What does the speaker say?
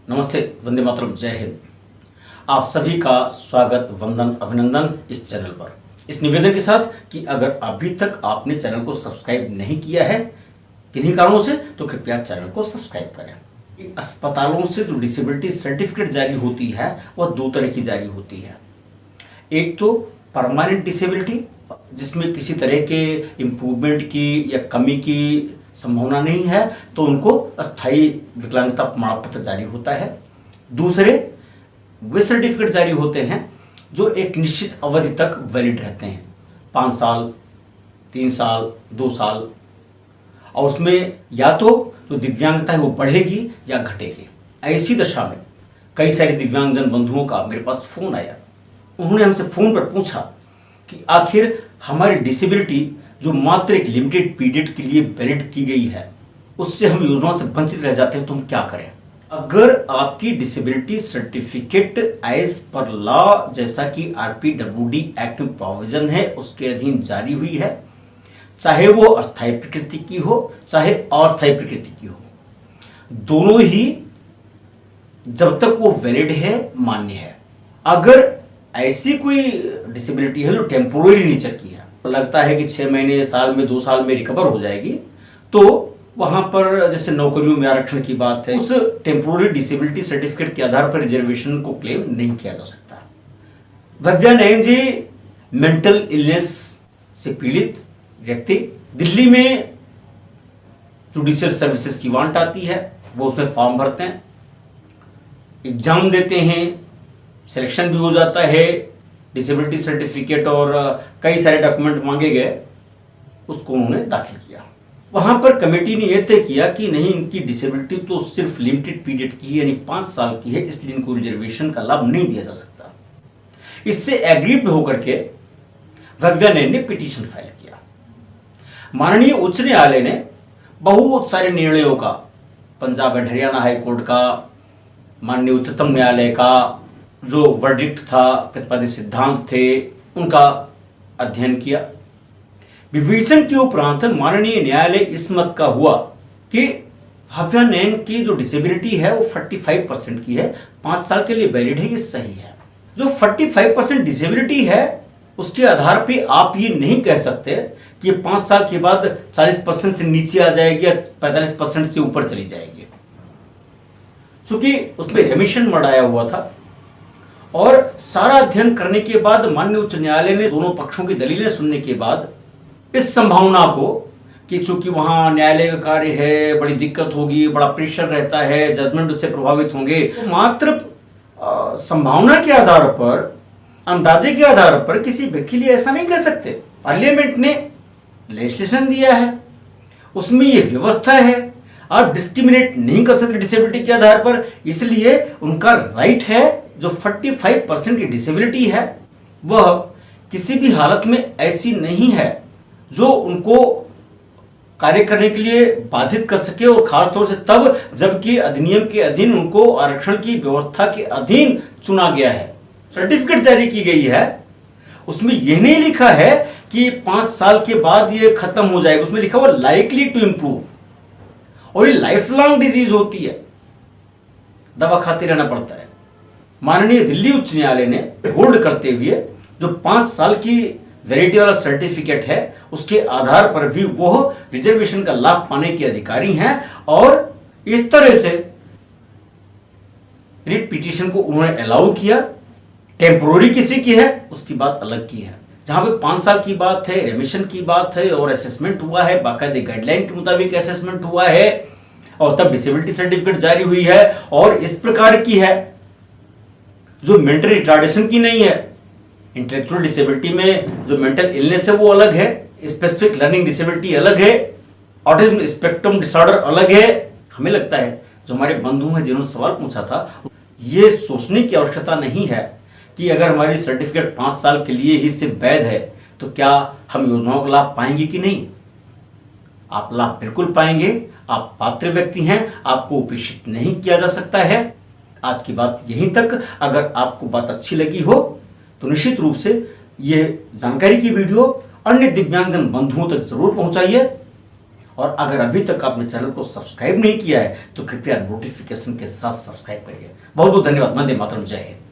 नमस्ते, वंदे मातरम, जय हिंद। आप सभी का स्वागत, वंदन, अभिनंदन इस चैनल पर। इस निवेदन के साथ कि अगर अभी तक आपने चैनल को सब्सक्राइब नहीं किया है किन्हीं कारणों से, तो कृपया चैनल को सब्सक्राइब करें। अस्पतालों से जो डिसेबिलिटी सर्टिफिकेट जारी होती है वह दो तरह की जारी होती है। एक तो परमानेंट डिसेबिलिटी, जिसमें किसी तरह के इम्प्रूवमेंट की या कमी की संभावना नहीं है, तो उनको अस्थायी विकलांगता प्रमाण पत्र जारी होता है। दूसरे वे सर्टिफिकेट जारी होते हैं जो एक निश्चित अवधि तक वैलिड रहते हैं, 5 साल, 3 साल, 2 साल, और उसमें या तो जो दिव्यांगता है वो बढ़ेगी या घटेगी। ऐसी दशा में कई सारे दिव्यांगजन बंधुओं का मेरे पास फोन आया। उन्होंने हमसे फोन पर पूछा कि आखिर हमारी डिसेबिलिटी जो मात्र एक लिमिटेड पीरियड के लिए वैलिड की गई है, उससे हम योजना से वंचित रह जाते हैं, तो हम क्या करें। अगर आपकी disability certificate as per law, जैसा कि आरपीडब्ल्यूडी एक्ट में प्रोविजन है, उसके अधीन जारी हुई है, चाहे वो अस्थायी प्रकृति की हो चाहे अस्थायी प्रकृति की हो, दोनों ही जब तक वो वैलिड है मान्य है। अगर ऐसी कोई डिसेबिलिटी है जो टेम्पोररी नेचर की है, लगता है कि 6 महीने, साल में, 2 साल में रिकवर हो जाएगी, तो वहां पर जैसे नौकरियों में आरक्षण की बात है, उस टेम्पोररी डिसेबिलिटी सर्टिफिकेट के आधार पर रिजर्वेशन को क्लेम नहीं किया जा सकता। भव्या नयन जी मेंटल इलनेस से पीड़ित व्यक्ति, दिल्ली में जुडिशियल सर्विसेज की वांट आती है, वो उसमें फॉर्म भरते हैं, एग्जाम देते हैं, सिलेक्शन भी हो जाता है, डिसेबिलिटी सर्टिफिकेट और कई सारे डॉक्यूमेंट मांगे गए, उसको उन्होंने दाखिल किया। वहां पर कमेटी ने यह तय किया कि नहीं, इनकी डिसेबिलिटी तो सिर्फ लिमिटेड पीरियड की है, यानी 5 साल की है, इसलिए इनको रिजर्वेशन का लाभ नहीं दिया जा सकता। इससे एग्रीड होकर के भव्या नयन ने पिटीशन फाइल किया। माननीय उच्च न्यायालय ने बहुत सारे निर्णयों का, Punjab and Haryana high court का, माननीय उच्चतम न्यायालय का जो वर्डिक्ट था, प्रतिपादित सिद्धांत थे, उनका अध्ययन किया। विवेचन के उपरांत माननीय न्यायालय इस मत का हुआ कि भव्या नयन की जो डिसेबिलिटी है वो 45% की है, 5 साल के लिए वैलिड है, ये सही है। जो 45% डिसेबिलिटी है, उसके आधार पे आप ये नहीं कह सकते कि 5 साल के बाद 40% से नीचे आ जाएगी या 45% से ऊपर चली जाएगी, चूंकि उसमें रेमिशन मोड आया हुआ था। और सारा अध्ययन करने के बाद माननीय उच्च न्यायालय ने दोनों पक्षों की दलीलें सुनने के बाद इस संभावना को कि चूंकि वहां न्यायालय का कार्य है, बड़ी दिक्कत होगी, बड़ा प्रेशर रहता है, जजमेंट उससे प्रभावित होंगे, तो मात्र संभावना के आधार पर, अंदाजे के आधार पर किसी व्यक्ति के लिए ऐसा नहीं कह सकते। पार्लियामेंट ने लेजिस्लेशन दिया है, उसमें यह व्यवस्था है, आप डिस्क्रिमिनेट नहीं कर सकते डिसेबिलिटी के आधार पर, इसलिए उनका राइट है। जो 45% की डिसेबिलिटी है वह किसी भी हालत में ऐसी नहीं है जो उनको कार्य करने के लिए बाधित कर सके, और खासतौर से तब जबकि अधिनियम के अधीन उनको आरक्षण की व्यवस्था के अधीन चुना गया है। सर्टिफिकेट जारी की गई है, उसमें यह नहीं लिखा है कि 5 साल के बाद ये खत्म हो जाएगा, उसमें लिखा हुआ लाइकली टू इंप्रूव, और ये लाइफ लॉन्ग डिजीज होती है, दवा खाते रहना पड़ता है। माननीय दिल्ली उच्च न्यायालय ने होल्ड करते हुए जो 5 साल की वैलिडिटी वाला सर्टिफिकेट है, उसके आधार पर भी वो रिजर्वेशन का लाभ पाने के अधिकारी हैं, और इस तरह से रिट पिटीशन को उन्होंने अलाउ किया। टेम्पोररी किसी की है उसकी बात अलग की है, जहां पे 5 साल की बात है, रेमिशन की बात है, और असेसमेंट हुआ है, बाकायदे गाइडलाइन के मुताबिक असेसमेंट हुआ है, और तब डिसेबिलिटी सर्टिफिकेट जारी हुई है, और इस प्रकार की है जो मेंटल रिटार्डेशन की नहीं है। इंटेलेक्चुअल डिसेबिलिटी में जो मेंटल इलनेस है वो अलग है, स्पेसिफिक लर्निंग डिसेबिलिटी अलग है, ऑटिज्म स्पेक्ट्रम डिसऑर्डर अलग है। हमें लगता है जो हमारे बंधु हैं जिन्होंने सवाल पूछा था, ये सोचने की आवश्यकता नहीं है कि अगर हमारी सर्टिफिकेट 5 साल के लिए ही सिर्फ वैध है तो क्या हम योजनाओं का लाभ पाएंगे कि नहीं। आप लाभ बिल्कुल पाएंगे, आप पात्र व्यक्ति हैं, आपको उपेक्षित नहीं किया जा सकता है। आज की बात यहीं तक। अगर आपको बात अच्छी लगी हो तो निश्चित रूप से ये जानकारी की वीडियो अन्य दिव्यांगजन बंधुओं तक जरूर पहुंचाइए, और अगर अभी तक आपने चैनल को सब्सक्राइब नहीं किया है तो कृपया नोटिफिकेशन के साथ सब्सक्राइब करिए। बहुत बहुत धन्यवाद। वंदे मातरम। जय हिंद।